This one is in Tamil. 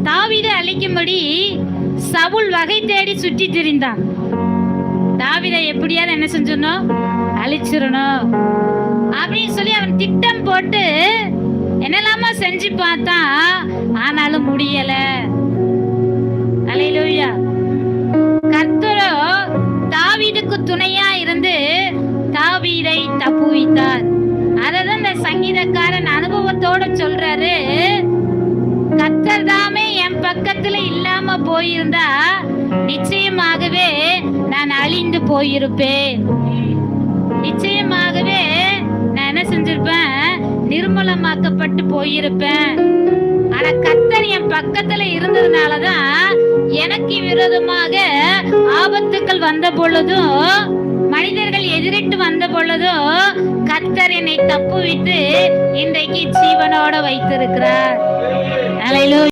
தாவீதை அழிக்கும்படி சவுல் வகை தேடி சுற்றி திரிந்தான். தாவீதை எப்படியாவது என்ன செஞ்சிடணும், அழிச்சிடணும் அப்படின்னு சொல்லி அவன் திட்டம் போட்டு என்னெல்லாமா செஞ்சு பார்த்தான். ஆனாலும் முடியல. அல்லேலூயா. கர்த்தரோ தாவீதுக்கு துணையா இருந்து தாவீதை தப்புவித்தார். அததான் இந்த சங்கீதக்காரன் அனுபவத்தோட சொல்றாரு, கர்த்தர் தாமே என் பக்கத்துல இல்லாம போயிருந்தா நிச்சயமாகவே நான் அழிந்து போயிருப்பேன். நிச்சயமாகவே நான் என்ன செஞ்சிருப்பேன், நிர்மூலமாக்கப்பட்டு போயிருப்பேன். ஆனா கர்த்தர் என் பக்கத்துல இருந்ததுனாலதான் எனக்கு விரோதமாக ஆபத்துக்கள் வந்த பொழுதும், மனிதர்கள் எதிரிட்டு வந்த பொழுதும் கர்த்தர் என்னை தப்புவித்து இன்றைக்கு ஜீவனோட வைத்திருக்கிறார். அல்லேலூயா.